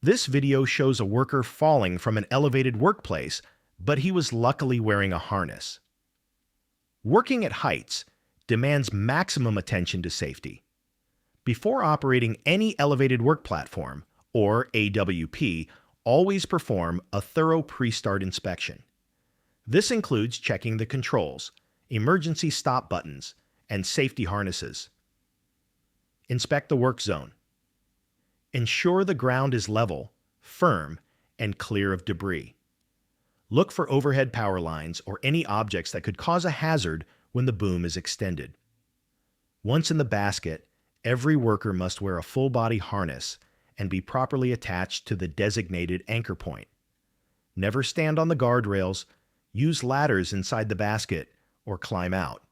This video shows a worker falling from an elevated workplace, but he was luckily wearing a harness. Working at heights demands maximum attention to safety. Before operating any elevated work platform, or AWP, always perform a thorough pre-start inspection. This includes checking the controls, emergency stop buttons, and safety harnesses. Inspect the work zone. Ensure the ground is level, firm, and clear of debris. Look for overhead power lines or any objects that could cause a hazard when the boom is extended. Once in the basket, every worker must wear a full-body harness and be properly attached to the designated anchor point. Never stand on the guardrails, use ladders inside the basket, or climb out.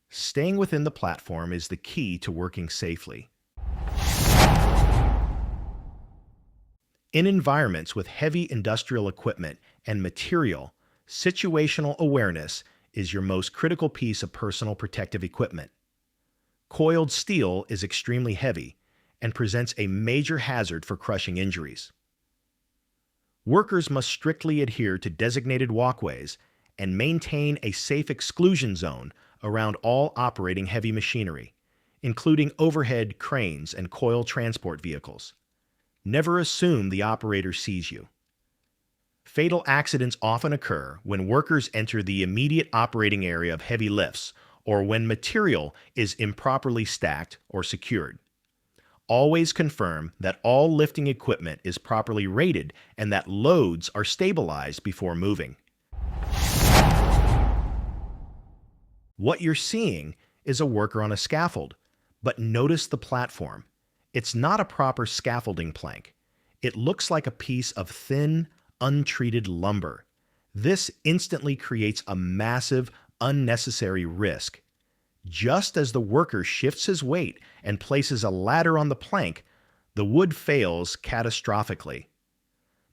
Staying within the platform is the key to working safely. In environments with heavy industrial equipment and material, situational awareness is your most critical piece of personal protective equipment. Coiled steel is extremely heavy and presents a major hazard for crushing injuries. Workers must strictly adhere to designated walkways and maintain a safe exclusion zone around all operating heavy machinery, including overhead cranes and coil transport vehicles. Never assume the operator sees you. Fatal accidents often occur when workers enter the immediate operating area of heavy lifts or when material is improperly stacked or secured. Always confirm that all lifting equipment is properly rated and that loads are stabilized before moving. What you're seeing is a worker on a scaffold, but notice the platform. It's not a proper scaffolding plank. It looks like a piece of thin, untreated lumber. This instantly creates a massive, unnecessary risk. Just as the worker shifts his weight and places a ladder on the plank, the wood fails catastrophically.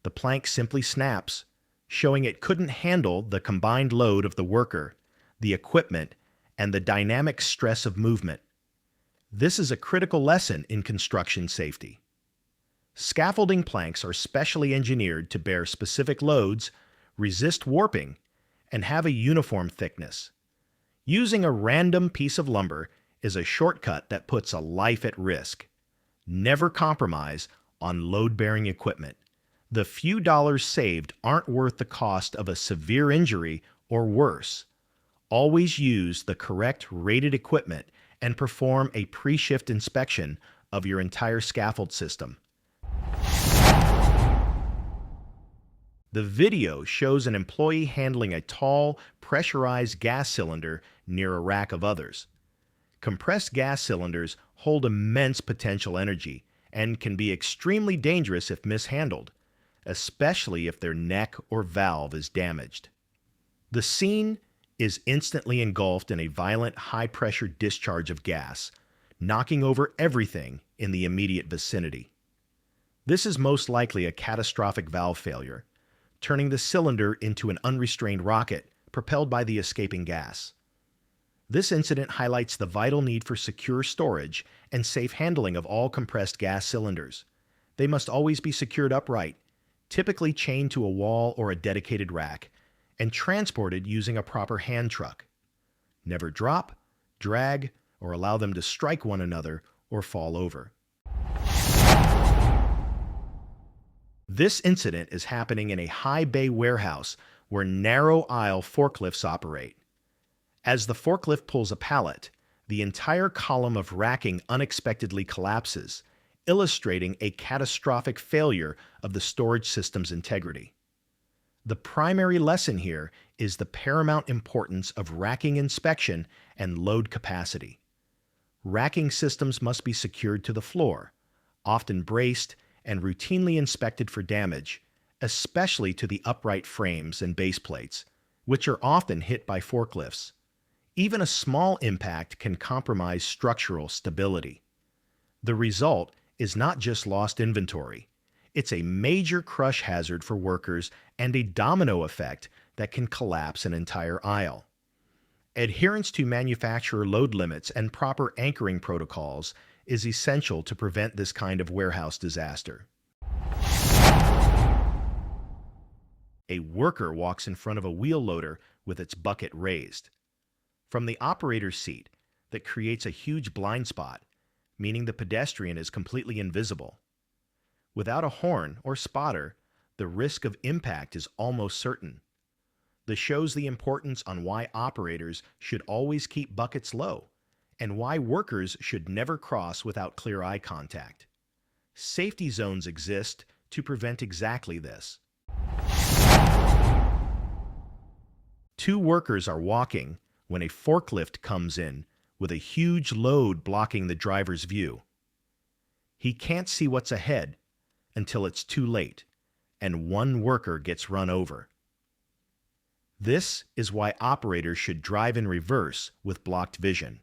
The plank simply snaps, showing it couldn't handle the combined load of the worker, the equipment, and the dynamic stress of movement. This is a critical lesson in construction safety. Scaffolding planks are specially engineered to bear specific loads, resist warping, and have a uniform thickness. Using a random piece of lumber is a shortcut that puts a life at risk. Never compromise on load-bearing equipment. The few dollars saved aren't worth the cost of a severe injury or worse. Always use the correct rated equipment and perform a pre-shift inspection of your entire scaffold system. The video shows an employee handling a tall, pressurized gas cylinder near a rack of others. Compressed gas cylinders hold immense potential energy and can be extremely dangerous if mishandled, especially if their neck or valve is damaged. The scene is instantly engulfed in a violent, high-pressure discharge of gas, knocking over everything in the immediate vicinity. This is most likely a catastrophic valve failure, turning the cylinder into an unrestrained rocket propelled by the escaping gas. This incident highlights the vital need for secure storage and safe handling of all compressed gas cylinders. They must always be secured upright, typically chained to a wall or a dedicated rack, and transported using a proper hand truck. Never drop, drag, or allow them to strike one another or fall over. This incident is happening in a high bay warehouse where narrow aisle forklifts operate. As the forklift pulls a pallet, the entire column of racking unexpectedly collapses, illustrating a catastrophic failure of the storage system's integrity. The primary lesson here is the paramount importance of racking inspection and load capacity. Racking systems must be secured to the floor, often braced and routinely inspected for damage, especially to the upright frames and base plates, which are often hit by forklifts. Even a small impact can compromise structural stability. The result is not just lost inventory. It's a major crush hazard for workers and a domino effect that can collapse an entire aisle. Adherence to manufacturer load limits and proper anchoring protocols is essential to prevent this kind of warehouse disaster. A worker walks in front of a wheel loader with its bucket raised. From the operator's seat, that creates a huge blind spot, meaning the pedestrian is completely invisible. Without a horn or spotter, the risk of impact is almost certain. This shows the importance on why operators should always keep buckets low and why workers should never cross without clear eye contact. Safety zones exist to prevent exactly this. Two workers are walking when a forklift comes in with a huge load blocking the driver's view. He can't see what's ahead until it's too late, and one worker gets run over. This is why operators should drive in reverse with blocked vision,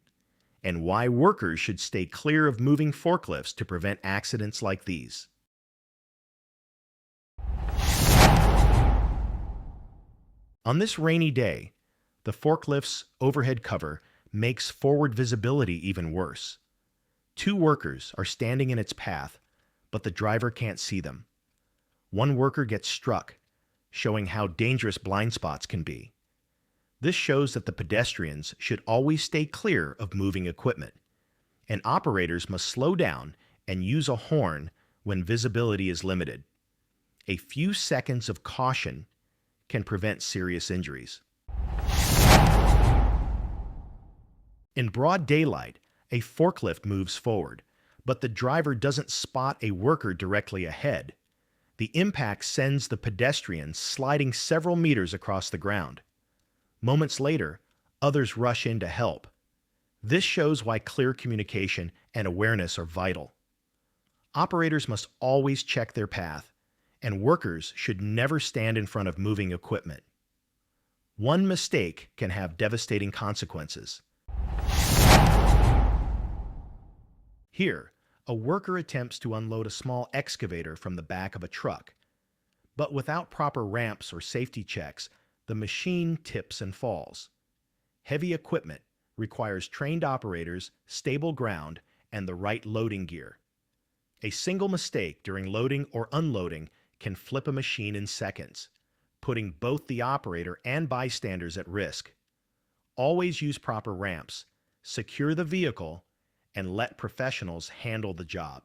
and why workers should stay clear of moving forklifts to prevent accidents like these. On this rainy day, the forklift's overhead cover makes forward visibility even worse. Two workers are standing in its path, but the driver can't see them. One worker gets struck, showing how dangerous blind spots can be. This shows that the pedestrians should always stay clear of moving equipment, and operators must slow down and use a horn when visibility is limited. A few seconds of caution can prevent serious injuries. In broad daylight, a forklift moves forward, but the driver doesn't spot a worker directly ahead. The impact sends the pedestrian sliding several meters across the ground. Moments later, others rush in to help. This shows why clear communication and awareness are vital. Operators must always check their path, and workers should never stand in front of moving equipment. One mistake can have devastating consequences. Here, a worker attempts to unload a small excavator from the back of a truck, but without proper ramps or safety checks, the machine tips and falls. Heavy equipment requires trained operators, stable ground, and the right loading gear. A single mistake during loading or unloading can flip a machine in seconds, putting both the operator and bystanders at risk. Always use proper ramps, secure the vehicle, and let professionals handle the job.